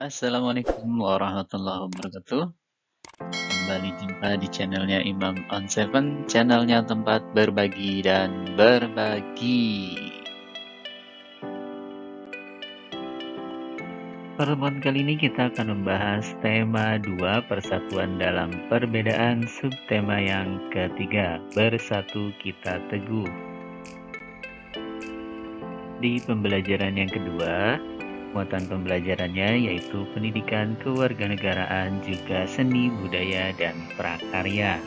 Assalamualaikum warahmatullahi wabarakatuh. Kembali jumpa di channelnya Imam on Seven, channelnya tempat berbagi dan berbagi. Pertemuan kali ini kita akan membahas tema 2 persatuan dalam perbedaan, subtema yang ketiga, bersatu kita teguh. Di pembelajaran yang kedua, muatan pembelajarannya yaitu pendidikan kewarganegaraan, juga seni budaya dan prakarya.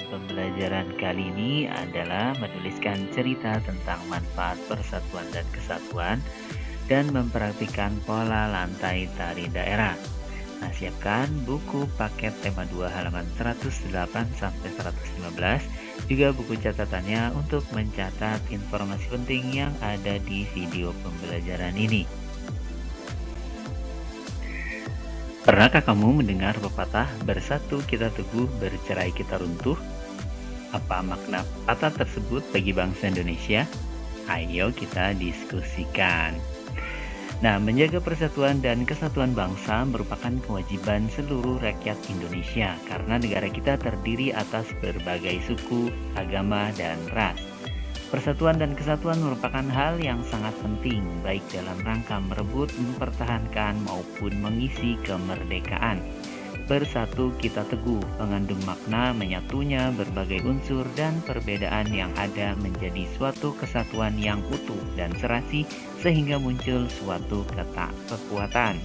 Pembelajaran kali ini adalah menuliskan cerita tentang manfaat persatuan dan kesatuan dan mempraktikkan pola lantai tari daerah. Nah, siapkan buku paket tema 2 halaman 108-115, juga buku catatannya untuk mencatat informasi penting yang ada di video pembelajaran ini. Pernahkah kamu mendengar pepatah bersatu kita teguh, bercerai kita runtuh? Apa makna pepatah tersebut bagi bangsa Indonesia? Ayo kita diskusikan. Nah, menjaga persatuan dan kesatuan bangsa merupakan kewajiban seluruh rakyat Indonesia karena negara kita terdiri atas berbagai suku, agama, dan ras. Persatuan dan kesatuan merupakan hal yang sangat penting baik dalam rangka merebut, mempertahankan, maupun mengisi kemerdekaan. Bersatu kita teguh mengandung makna menyatunya berbagai unsur dan perbedaan yang ada menjadi suatu kesatuan yang utuh dan serasi sehingga muncul suatu kekuatan.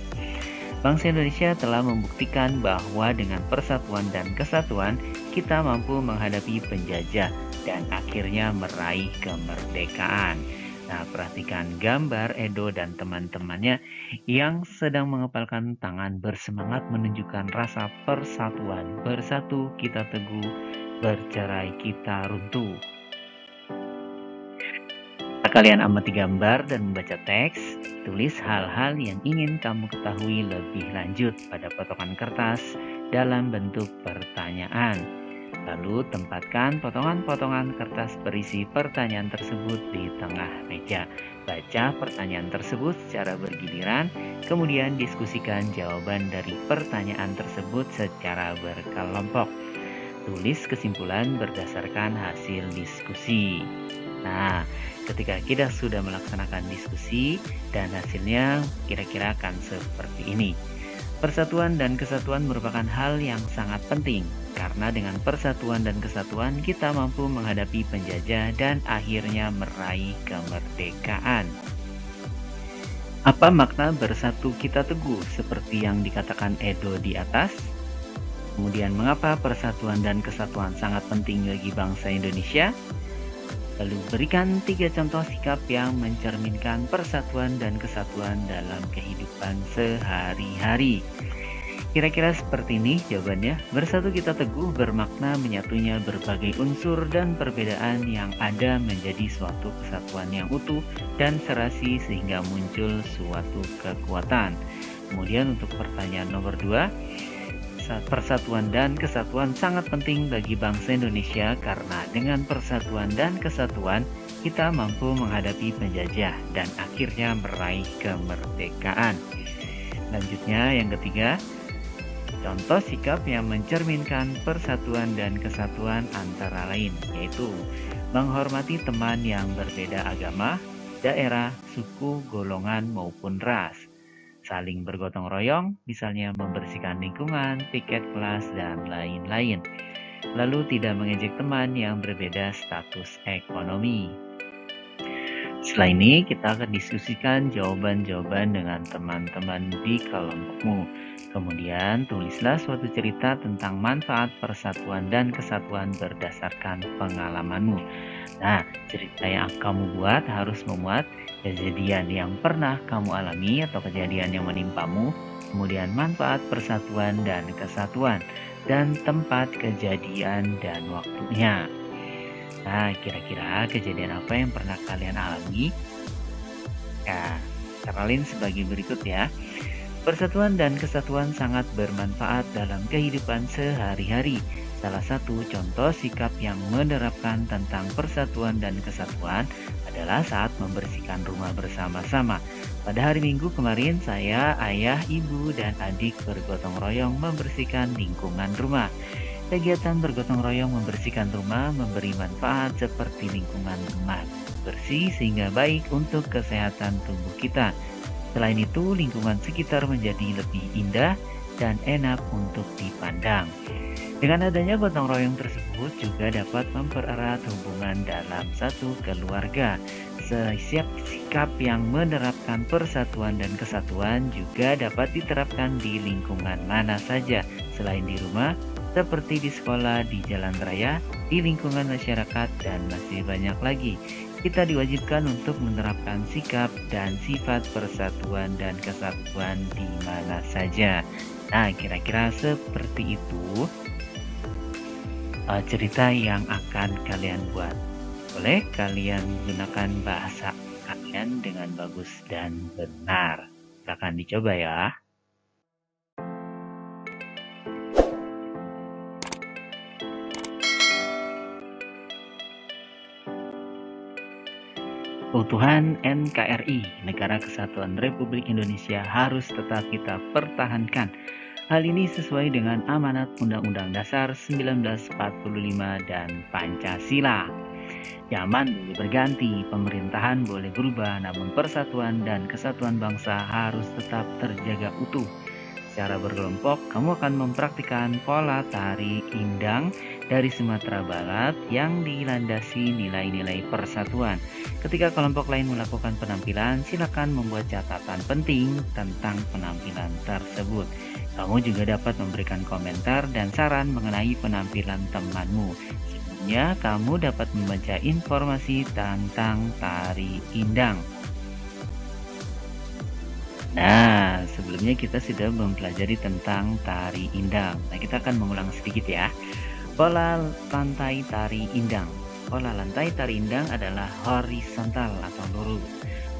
Bangsa Indonesia telah membuktikan bahwa dengan persatuan dan kesatuan kita mampu menghadapi penjajah dan akhirnya meraih kemerdekaan. Nah, perhatikan gambar Edo dan teman-temannya yang sedang mengepalkan tangan bersemangat menunjukkan rasa persatuan. Bersatu kita teguh, bercerai kita runtuh. Kalian amati gambar dan membaca teks, tulis hal-hal yang ingin kamu ketahui lebih lanjut pada potongan kertas dalam bentuk pertanyaan. Lalu tempatkan potongan-potongan kertas berisi pertanyaan tersebut di tengah meja. Baca pertanyaan tersebut secara bergiliran, kemudian diskusikan jawaban dari pertanyaan tersebut secara berkelompok. Tulis kesimpulan berdasarkan hasil diskusi. Nah, ketika kita sudah melaksanakan diskusi dan hasilnya kira-kira akan seperti ini. Persatuan dan kesatuan merupakan hal yang sangat penting karena dengan persatuan dan kesatuan kita mampu menghadapi penjajah dan akhirnya meraih kemerdekaan. Apa makna bersatu kita teguh seperti yang dikatakan Edo di atas? Kemudian mengapa persatuan dan kesatuan sangat penting bagi bangsa Indonesia? Lalu berikan 3 contoh sikap yang mencerminkan persatuan dan kesatuan dalam kehidupan sehari-hari. Kira-kira seperti ini jawabannya. Bersatu kita teguh bermakna menyatunya berbagai unsur dan perbedaan yang ada menjadi suatu kesatuan yang utuh dan serasi sehingga muncul suatu kekuatan. Kemudian untuk pertanyaan nomor 2, persatuan dan kesatuan sangat penting bagi bangsa Indonesia karena dengan persatuan dan kesatuan kita mampu menghadapi penjajah dan akhirnya meraih kemerdekaan. Lanjutnya yang ketiga, contoh sikap yang mencerminkan persatuan dan kesatuan antara lain yaitu menghormati teman yang berbeda agama, daerah, suku, golongan maupun ras. Saling bergotong royong, misalnya membersihkan lingkungan, piket kelas, dan lain-lain. Lalu tidak mengejek teman yang berbeda status ekonomi. Setelah ini kita akan diskusikan jawaban-jawaban dengan teman-teman di kelompokmu. Kemudian tulislah suatu cerita tentang manfaat persatuan dan kesatuan berdasarkan pengalamanmu. Nah, cerita yang kamu buat harus memuat kejadian yang pernah kamu alami atau kejadian yang menimpamu, kemudian manfaat persatuan dan kesatuan, dan tempat kejadian dan waktunya. Nah, kira-kira kejadian apa yang pernah kalian alami? Ya, teralin sebagai berikut ya. Persatuan dan kesatuan sangat bermanfaat dalam kehidupan sehari-hari. Salah satu contoh sikap yang menerapkan tentang persatuan dan kesatuan adalah saat membersihkan rumah bersama-sama. Pada hari Minggu kemarin, saya, ayah, ibu, dan adik bergotong royong membersihkan lingkungan rumah. Kegiatan bergotong royong membersihkan rumah memberi manfaat seperti lingkungan rumah bersih sehingga baik untuk kesehatan tubuh kita. Selain itu, lingkungan sekitar menjadi lebih indah dan enak untuk dipandang. Dengan adanya gotong royong tersebut juga dapat mempererat hubungan dalam satu keluarga. Setiap sikap yang menerapkan persatuan dan kesatuan juga dapat diterapkan di lingkungan mana saja selain di rumah, seperti di sekolah, di jalan raya, di lingkungan masyarakat, dan masih banyak lagi. Kita diwajibkan untuk menerapkan sikap dan sifat persatuan dan kesatuan di mana saja. Nah, kira-kira seperti itu cerita yang akan kalian buat. Boleh kalian gunakan bahasa kalian dengan bagus dan benar. Silakan dicoba ya. Keutuhan NKRI, Negara Kesatuan Republik Indonesia, harus tetap kita pertahankan. Hal ini sesuai dengan amanat Undang-Undang Dasar 1945 dan Pancasila. Zaman boleh berganti, pemerintahan boleh berubah, namun persatuan dan kesatuan bangsa harus tetap terjaga utuh. Secara berkelompok, kamu akan mempraktikkan pola tari indang dari Sumatera Barat yang dilandasi nilai-nilai persatuan. Ketika kelompok lain melakukan penampilan, silakan membuat catatan penting tentang penampilan tersebut. Kamu juga dapat memberikan komentar dan saran mengenai penampilan temanmu. Sebelumnya, kamu dapat membaca informasi tentang tari indang. Nah, sebelumnya kita sudah mempelajari tentang tari indang. Nah, kita akan mengulang sedikit ya. Pola lantai tari indang. Pola lantai tari indang adalah horizontal atau lurus.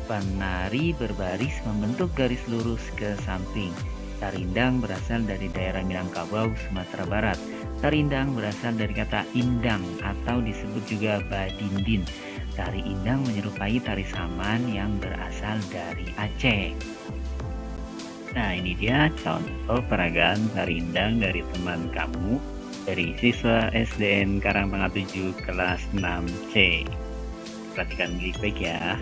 Penari berbaris membentuk garis lurus ke samping. Tari indang berasal dari daerah Minangkabau, Sumatera Barat. Tari indang berasal dari kata indang atau disebut juga badindin. Tari indang menyerupai tari saman yang berasal dari Aceh. Nah, ini dia contoh peragaan tari indang dari teman kamu, dari siswa SDN Karangtengah 7 kelas 6C. Perhatikan baik-baik ya.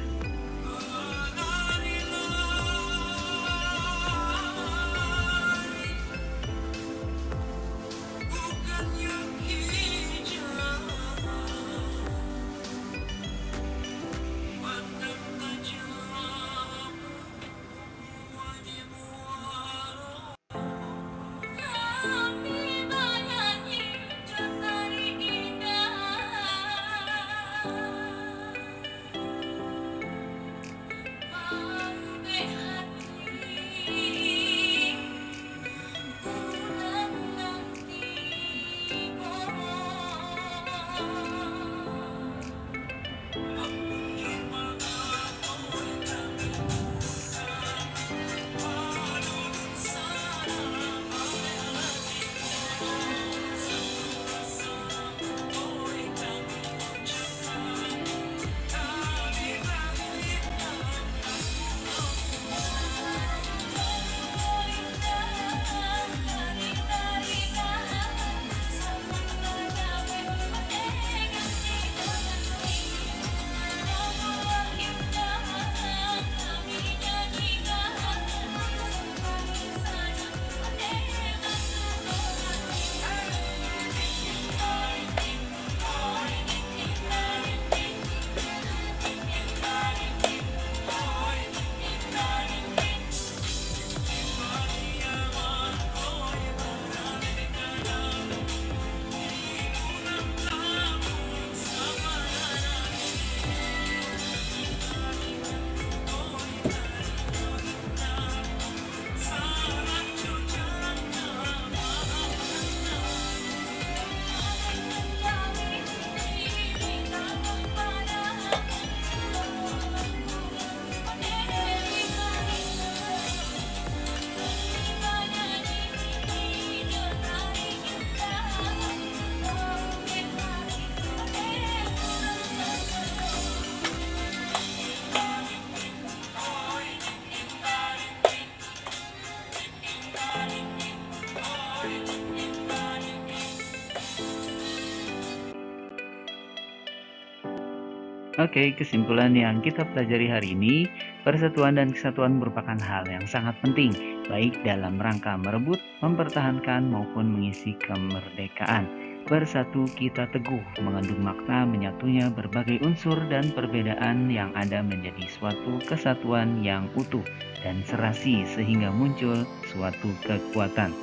Oke, kesimpulan yang kita pelajari hari ini, persatuan dan kesatuan merupakan hal yang sangat penting, baik dalam rangka merebut, mempertahankan, maupun mengisi kemerdekaan. Bersatu kita teguh, mengandung makna menyatunya berbagai unsur dan perbedaan yang ada menjadi suatu kesatuan yang utuh dan serasi sehingga muncul suatu kekuatan.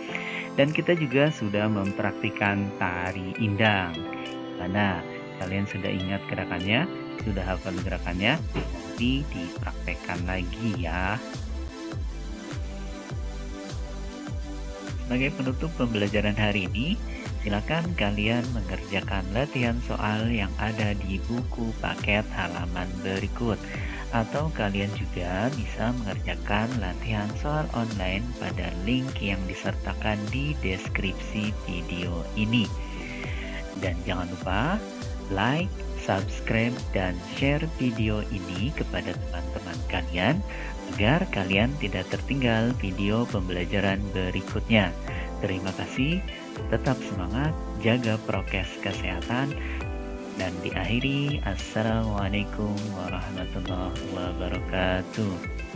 Dan kita juga sudah mempraktikkan tari indang. Mana kalian sudah ingat gerakannya? Sudah hafal gerakannya? Nanti dipraktekkan lagi ya. Sebagai penutup pembelajaran hari ini, silakan kalian mengerjakan latihan soal yang ada di buku paket halaman berikut. Atau kalian juga bisa mengerjakan latihan soal online pada link yang disertakan di deskripsi video ini. Dan jangan lupa like, subscribe, dan share video ini kepada teman-teman kalian agar kalian tidak tertinggal video pembelajaran berikutnya. Terima kasih, tetap semangat, jaga prokes kesehatan, dan diakhiri, Assalamualaikum warahmatullahi wabarakatuh.